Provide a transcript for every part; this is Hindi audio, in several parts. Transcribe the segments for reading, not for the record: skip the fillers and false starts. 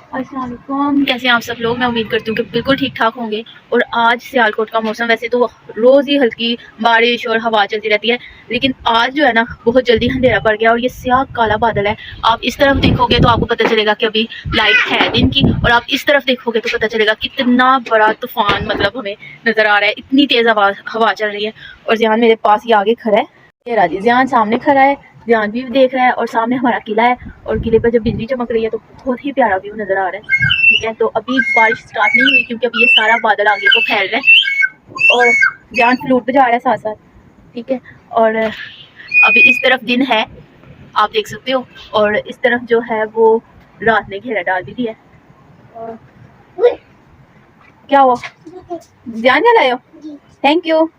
अस्सलाम वालेकुम, कैसे हैं आप सब लोग। मैं उम्मीद करती हूँ कि बिल्कुल ठीक ठाक होंगे। और आज सियालकोट का मौसम वैसे तो रोज़ ही हल्की बारिश और हवा चलती रहती है, लेकिन आज जो है ना बहुत जल्दी अंधेरा पड़ गया और ये स्याह काला बादल है। आप इस तरफ देखोगे तो आपको पता चलेगा कि अभी लाइट है दिन की, और आप इस तरफ देखोगे तो पता चलेगा कितना बड़ा तूफान मतलब हमें नज़र आ रहा है। इतनी तेज़ हवा चल रही है। और ज़ियान मेरे पास ही आगे खड़ा है, ये राजी ज़ियान सामने खड़ा है, ध्यान भी देख रहा है, और सामने हमारा किला है और किले पर जब बिजली चमक रही है तो बहुत ही प्यारा व्यू नज़र आ रहा है। ठीक है, तो अभी बारिश स्टार्ट नहीं हुई क्योंकि अभी ये सारा बादल आगे को फैल रहा है और ध्यान फ्लूट बजा रहा है साथ साथ। ठीक है, और अभी इस तरफ दिन है, आप देख सकते हो, और इस तरफ जो है वो रात ने घेरा डाल भी दिया है। क्या हुआ? ध्यान क्या लाए हो? Thank you.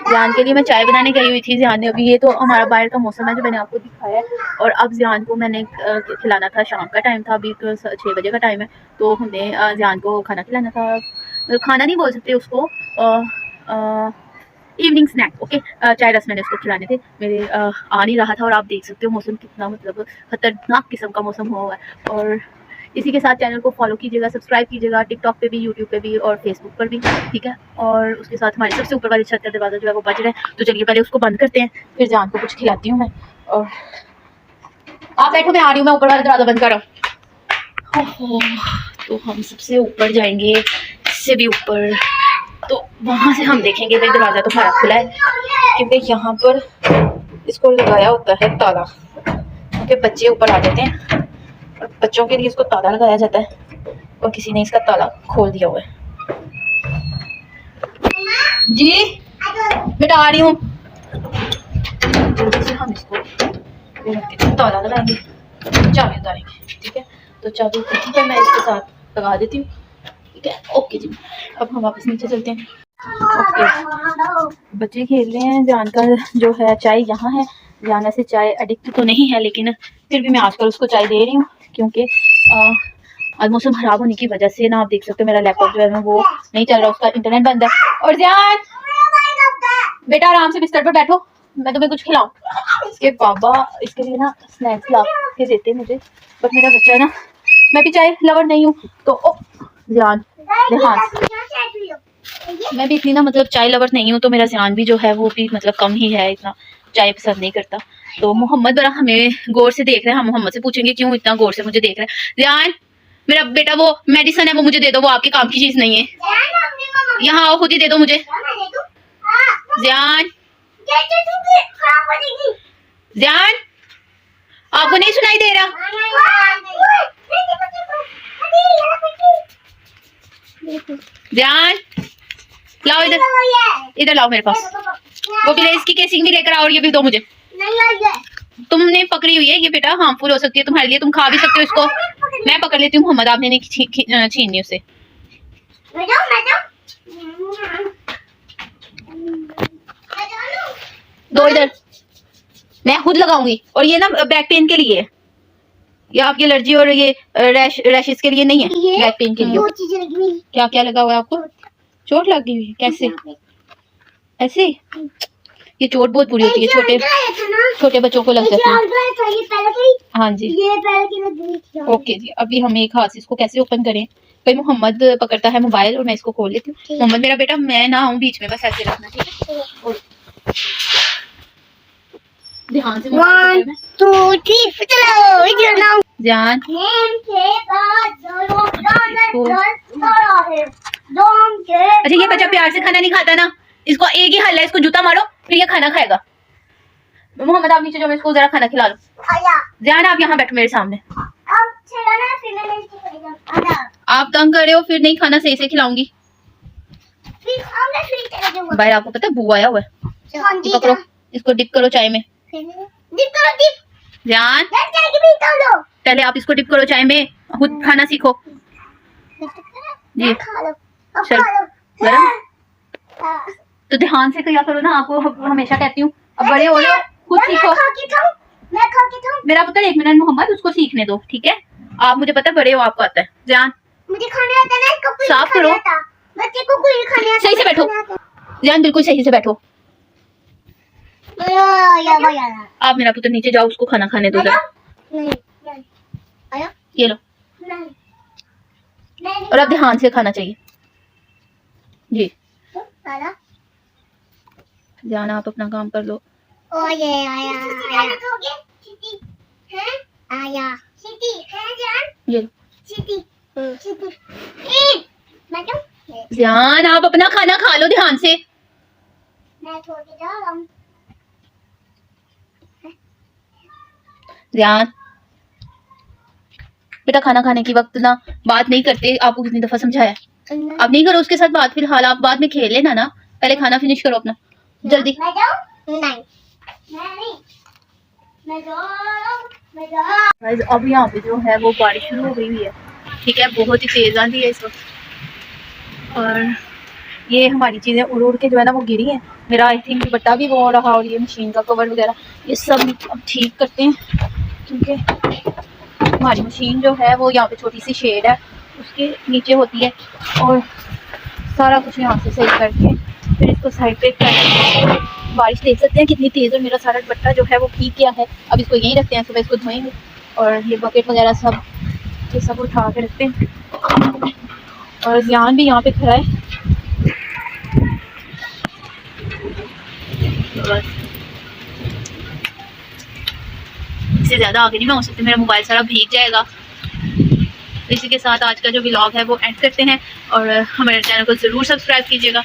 ज़ियान के लिए मैं चाय बनाने गई हुई थी। ज़ियान ने अभी, ये तो हमारा बाहर का मौसम है जो मैंने आपको दिखाया है, और अब ज़ियान को मैंने खिलाना था। शाम का टाइम था, अभी तो 6 बजे का टाइम है, तो हमने ज़ियान को खाना खिलाना था। खाना नहीं बोल सकते उसको, इवनिंग स्नैक। ओके, चाय रस मैंने उसको खिलाने थे। मेरे आ नहीं रहा था, और आप देख सकते हो मौसम कितना मतलब खतरनाक किस्म का मौसम हुआ है। और इसी के साथ चैनल को फॉलो कीजिएगा, सब्सक्राइब कीजिएगा, टिकटॉक पे भी, यूट्यूब पे भी और फेसबुक पर भी। ठीक है, और उसके साथ हमारे सबसे ऊपर वाली छत का दरवाज़ा जो है वो बज रहा है, तो चलिए पहले उसको बंद करते हैं, फिर जान को कुछ खिलाती हूँ मैं। और आप बैठो, मैं आ रही हूँ, मैं ऊपर वाला दरवाज़ा बंद कर रहा हूँ। तो हम सबसे ऊपर जाएंगे, इससे भी ऊपर, तो वहाँ से हम देखेंगे भाई दरवाज़ा तो हमारा खुला है, क्योंकि यहाँ पर इसको लगाया होता है ताला, क्योंकि बच्चे ऊपर आ जाते हैं और बच्चों के लिए इसको ताला लगाया जाता है, और किसी ने इसका ताला खोल दिया हुआ है। जी बेटा आ रही हूँ, जल्दी से हम इसको ताला लगाएंगे, चाबी उतारेंगे। ठीक है, तो चाबी ठीक है मैं इसके साथ लगा देती हूँ। ठीक है, ओके जी। अब हम वापस नीचे चलते हैं। ओके, बच्चे खेल रहे हैं। जान का जो है चाय यहाँ है, जान से चाय एडिक्ट तो नहीं है, लेकिन फिर भी मैं आजकल उसको चाय दे रही हूँ, क्योंकि आज मौसम खराब होने की वजह से ना, आप देख सकते हो मेरा लैपटॉप जो है वो नहीं चल रहा, उसका इंटरनेट बंद है। और जान बेटा आराम से बिस्तर पर बैठो, मैं तुम्हें कुछ खिलाऊं। इसके पापा इसके लिए ना स्नैक्स ला के देते मुझे, बट मेरा बच्चा है ना, मैं भी चाय लवर नहीं हूँ, तो ध्यान मैं भी इतनी ना मतलब चाय लवर नहीं हूँ, तो मेरा ध्यान भी जो है वो भी मतलब कम ही है, इतना चाय पसंद नहीं करता। तो मोहम्मद बड़ा हमें गौर से देख रहे हैं, हम मोहम्मद से पूछेंगे क्यों इतना गौर से मुझे देख रहे हैं। ध्यान मेरा बेटा, वो मेडिसिन है वो मुझे दे दो, वो आपके काम की चीज नहीं है। यहाँ आओ, खुद ही दे दो मुझे। ध्यान ध्यान, आपको नहीं सुनाई दे रहा? ध्यान लाओ इधर, इधर लाओ मेरे पास, वो भी इसकी केसिंग भी लेकर आओ, और ये भी दो मुझे। तुमने पकड़ी हुई है ये बेटा, हार्मफुल हो सकती है तुम्हारे लिए, तुम खा भी सकते हो इसको। मैं पकड़ लेती हूँ, मोहम्मद आपने नहीं छीननी उसे। दो इधर, मैं खुद लगाऊंगी। और ये ना बैक पेन के लिए, ये आपकी एलर्जी और ये रैशेस के लिए नहीं है, बैक पेन के लिए। क्या क्या लगा हुआ है आपको? चोट लग गई हुई है? कैसे? ऐसे? ये चोट बहुत बुरी होती है, छोटे बच्चों को लग जाती है। हाँ जी, ओके जी। अभी हम एक हाथ से इसको कैसे ओपन करें? भाई मोहम्मद पकड़ता है मोबाइल और मैं इसको खोल लेती हूँ। मोहम्मद मेरा बेटा, मैं ना हूँ बीच में, बस ऐसे रखना। ठीक है, ध्यान से। 1 2 3 ध्यान। अच्छा, ये बच्चा प्यार से खाना नहीं खाता ना, इसको एक ही हल है, इसको जूता मारो फिर ये खाना खाएगा। मोहम्मद आप नीचे जाओ, मैं इसको जरा खाना खिला लो। ध्यान आप यहाँ बैठो मेरे सामने। आप तंग कर रहे हो, फिर नहीं खाना सही से खिलाऊंगी। भाई आपको पता है बुआ आया हुआ है, पकड़ो इसको, डिप करो चाय में। ध्यान, पहले आप इसको डिप करो चाय में, खुद खाना सीखो जी। चल गरम, तो ध्यान से क्या करो ना, आपको हमेशा कहती हूँ, अब बड़े हो रहे हो, खुद सीखो। मेरा पुत्र 1 मिनट मोहम्मद, उसको सीखने दो। ठीक है, आप मुझे पता है बड़े हो, आपको आता है। ध्यान, मुझे खाने आता है ना, इसको साफ करो, बच्चे को कोई खाने आता, सही से बैठो। ध्यान बिल्कुल सही से बैठो। आप मेरा पुत्र नीचे जाओ, उसको खाना खाने दो। ये लो। और अब ध्यान से खाना चाहिए जी। ध्यान, आप अपना काम कर लो। ओ ये आया आया ये लो। मैं क्यों? ध्यान, आप अपना खाना खा लो ध्यान से। मैं छोड़ के जा रहा हूँ। ध्यान बेटा, खाना खाने की वक्त ना बात नहीं करते, आपको कितनी दफा समझाया। अब नहीं करो उसके साथ बात, फिलहाल आप बाद में खेल लेना ना, पहले खाना फिनिश करो अपना जल्दी। मैं जाऊँ? नहीं मैं जा रहा हूँ। गाइस अब यहाँ पे जो है वो बारिश शुरू हो गई हुई है, ठीक है, बहुत ही तेज आंधी है इस वक्त। और ये हमारी चीज़ें उड़ उड़ के जो है ना वो गिरी हैं। मेरा आई थिंक दुपट्टा भी वो हो रहा, और ये मशीन का कवर वगैरह ये सब अब ठीक करते हैं, क्योंकि हमारी मशीन जो है वो यहाँ पे छोटी सी शेड है उसके नीचे होती है, और सारा कुछ यहाँ से सही करके फिर इसको साइड पे कर। बारिश देख सकते हैं कितनी तेज़ है। मेरा सारा दुपट्टा जो है वो भीग गया है, अब इसको यहीं रखते हैं, सुबह इसको धोएंगे। और ये बकेट वगैरह सब ये सब उठा के रखते हैं। और ध्यान भी यहाँ पे खड़ा है, बस इससे ज़्यादा आगे नहीं मैं हो सकती, मेरा मोबाइल सारा भीग जाएगा। इसी के साथ आज का जो व्लॉग है वो एंड करते हैं, और हमारे चैनल को ज़रूर सब्सक्राइब कीजिएगा।